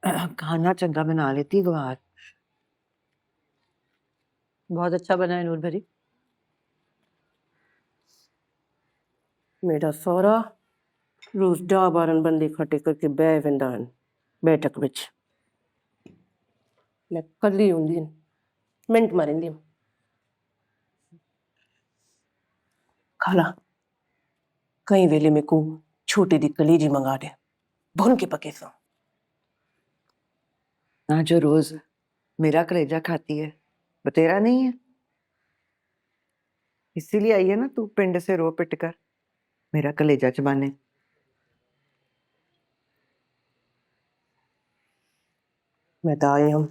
खाना चंगा बना लेती गवार। बहुत अच्छा बना है नूर भरी। मेरा सौरा रोज डा बारन बंदे इकट्ठे करके बह वेंदा है बैठक विच। मैं कली हुंदी मिंट मारिंदी खाला कई वेले में को छोटे दी कलेजी मंगा दे भुन के पके सा। ना जो रोज मेरा कलेजा खाती है वो तेरा नहीं है, इसीलिए आई है ना तू पिंड से रो पिट कर मेरा कलेजा चबाने। मैं तो आई हूं,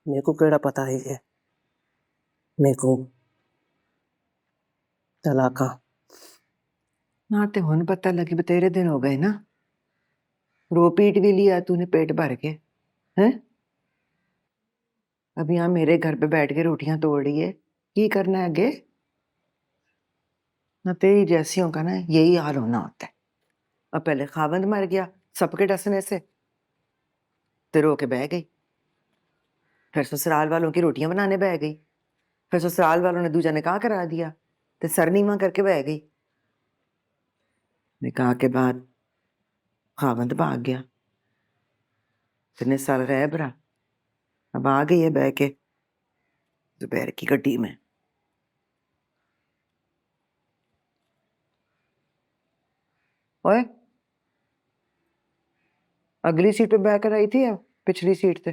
मेरे को केड़ा पता है मेरे को तलाका। ना ते हुन पता लगी बतेरे दिन हो गए ना, रो पीट भी लिया तूने पेट भर के हैं। अब यहाँ मेरे घर पे बैठ के रोटियां तोड़ रही है, की करना है आगे? ना तेरी जैसियों का ना यही हाल होना होता है। अब पहले खावंद मर गया सबके डसने से, ते रो के बह गई, फिर ससुराल वालों की रोटियां बनाने बह गई, फिर ससुराल वालों ने दूजा निकाह करा दिया, ते सर नीवा करके बह गई। निकाह के बाद खावंद भाग गया, इतने साल रह बरा, अब आ गई है बह के दोपहर की गड्डी में। ओए, अगली सीट पे बैठकर आई थी या पिछली सीट पे?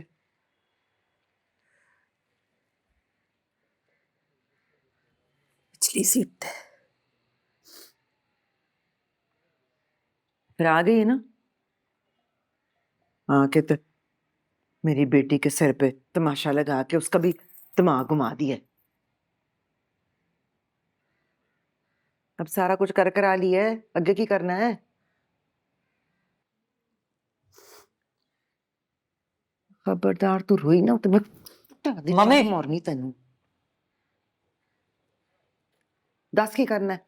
पिछली सीट फिर आ गई है ना, आके तो मेरी बेटी के सिर पे तमाशा लगा के उसका भी दिमाग घुमा दिया। अब सारा कुछ कर करा लिया है, आगे की करना है? खबरदार तू रोई ना तो मैं मम्मी मारनी तेनू। दस की करना है?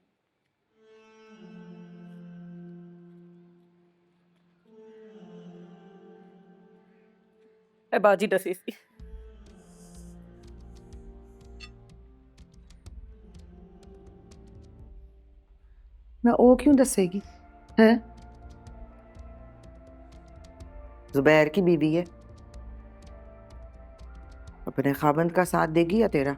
बाजी दसी सी। मैं ओ क्यों दसेगी हैं? जुबैर की बीवी है, अपने खाबंद का साथ देगी या तेरा?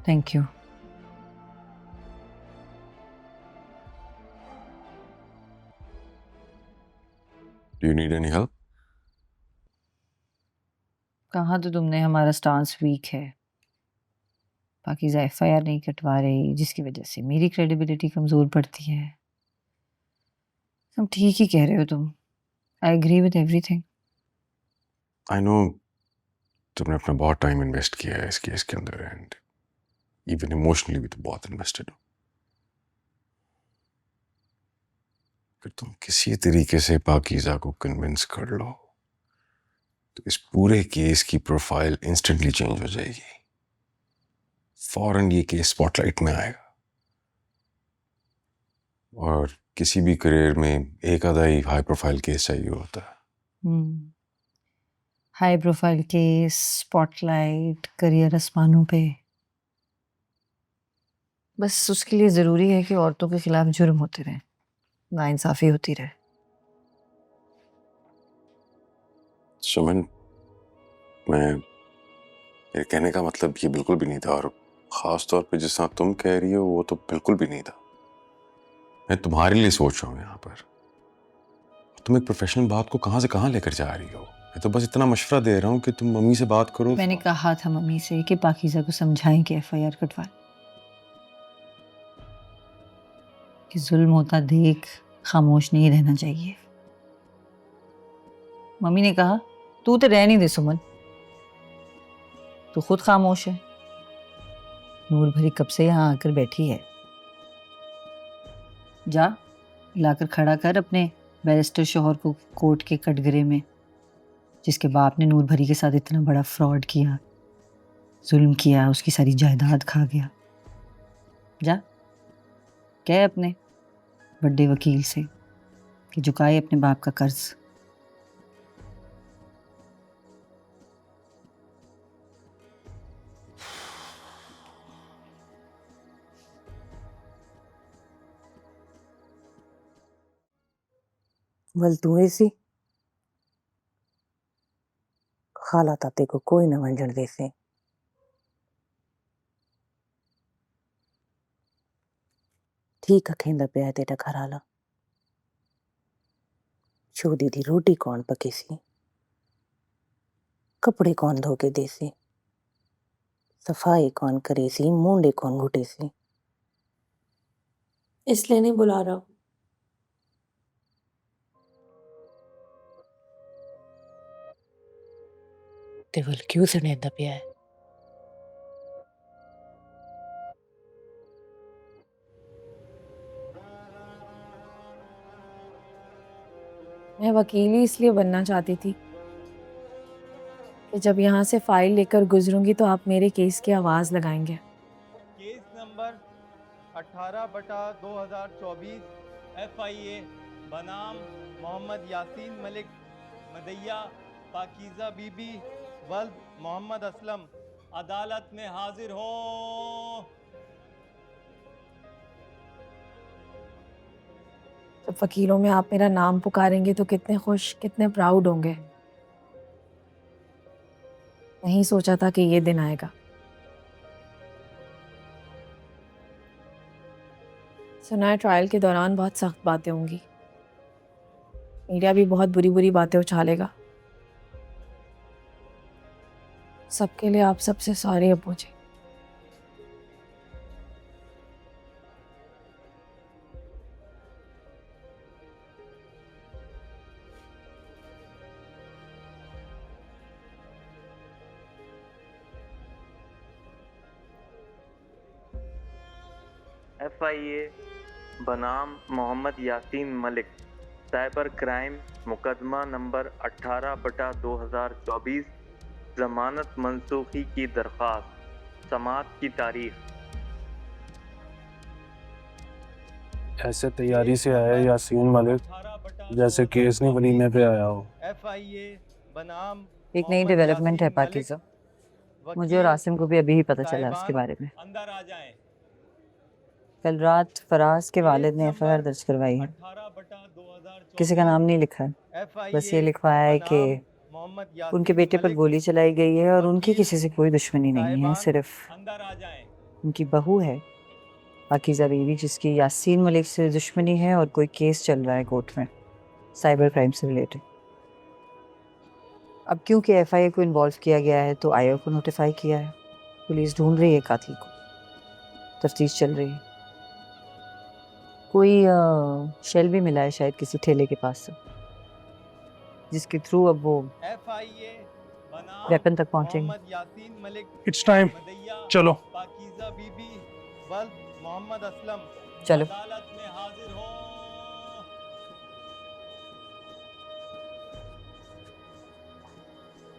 Thank you. Do you need any help? कहा तो तुमने हमारा स्टांस वीक है, पाकिज़ा एफआईआर नहीं कटवा रही जिसकी वजह से मेरी क्रेडिबिलिटी कमजोर पड़ती है। तुम ठीक ही कह रहे हो, तुम I agree with everything. I know तुमने अपना बहुत टाइम इन्वेस्ट किया है इस केस के अंदर एंड इवन इमोशनली भी तो बहुत इन्वेस्टेड हो। अगर तुम किसी तरीके से पाकीज़ा को कन्विंस कर लो तो इस पूरे केस की प्रोफाइल इंस्टेंटली चेंज हो जाएगी, फौरन ये केस स्पॉटलाइट में आएगा। और किसी भी करियर में एक आधा ही हाई प्रोफाइल केस चाहिए होता है। High profile case, spotlight, career आसमानों पे, बस उसके लिए ज़रूरी है कि औरतों के खिलाफ जुर्म होते रहे, नाइंसाफ़ी होती रहे। सुमन, मेरे कहने का मतलब ये बिल्कुल भी नहीं था, और ख़ास तौर पे जिस तरह तुम कह रही हो वो तो बिल्कुल भी नहीं था। मैं तुम्हारे लिए सोच रहा हूँ यहाँ पर, तुम एक प्रोफेशनल बात को कहाँ से कहाँ लेकर जा रही हो। मैं तो बस इतना मशवरा दे रहा हूँ कि तुम मम्मी से बात करो। मैंने कहा था मम्मी से कि पाकीज़ा को समझाएं कि एफआईआर कटवा, कि जुल्म होता देख खामोश नहीं रहना चाहिए। मम्मी ने कहा तू तो रह नहीं दे सुमन, तू खुद खामोश है। नूर भरी कब से यहाँ आकर बैठी है। जा लाकर खड़ा कर अपने बैरिस्टर शोहर को कोर्ट के कटघरे में, जिसके बाप ने नूर भरी के साथ इतना बड़ा फ्रॉड किया, जुल्म किया, उसकी सारी जायदाद खा गया। जा कह अपने बड़े वकील से कि चुकाए अपने बाप का कर्ज। वल तू ऐसी खाला ताते को कोई न वंजन देसे। ठीक अखेंदा पे है तेरा घर आला। छोदी दी रोटी कौन पकेसी, कपड़े कौन धो के देसी, सफाई कौन करेसी, मुंडे कौन घुटेसी। इसलिए नहीं बुला रहा हूँ। ते वल क्यों सनेंदा पे है। मैं वकील ही इसलिए बनना चाहती थी कि जब यहाँ से फाइल लेकर गुजरूंगी तो आप मेरे केस की आवाज़ लगाएंगे। केस नंबर 18/2024 FIA बनाम मोहम्मद यासीन मलिक मदैया पाकीज़ा बीबी वल्द मोहम्मद असलम अदालत में हाजिर हो। जब वकीलों में आप मेरा नाम पुकारेंगे तो कितने खुश, कितने प्राउड होंगे। नहीं सोचा था कि ये दिन आएगा। सुना है ट्रायल के दौरान बहुत सख्त बातें होंगी, मीडिया भी बहुत बुरी बुरी बातें उछालेगा। सबके लिए आप सबसे सॉरी अब्बू जी। FIA बनाम मोहम्मद यासीन मलिक साइबर क्राइम मुकदमा नंबर 18/2024 जमानत मनसूखी की दरख्वास्त समाअत की तारीख। ऐसे तैयारी से आया यासीन मलिक जैसे केस नहीं वलीमे पे आया हो। FIA बनाम एक नई डेवलपमेंट है पाकीज़ा, मुझे और आसिम को भी अभी ही पता चला उसके बारे में। अंदर आ जाएं। कल रात फराज के वालिद ने FIR दर्ज करवाई है। किसी का नाम नहीं लिखा है, बस ये लिखवाया है कि उनके बेटे पर गोली चलाई गई है और उनकी किसी से कोई दुश्मनी नहीं है, सिर्फ उनकी बहू है पाकीज़ा बीवी जिसकी यासीन मलिक से दुश्मनी है और कोई केस चल रहा है कोर्ट में साइबर क्राइम से रिलेटेड। अब क्योंकि FIA को इन्वॉल्व किया गया है तो IO को नोटिफाई किया है। पुलिस ढूंढ रही है कातिल को, तफ्तीश चल रही है। कोई शेल भी मिला है शायद किसी ठेले के पास से, जिसके थ्रू अब वो वेपन तक पहुंचेंगे। इट्स टाइम, चलो। पाकीज़ा बीबी वल्द मोहम्मद असलम चलो। अदालत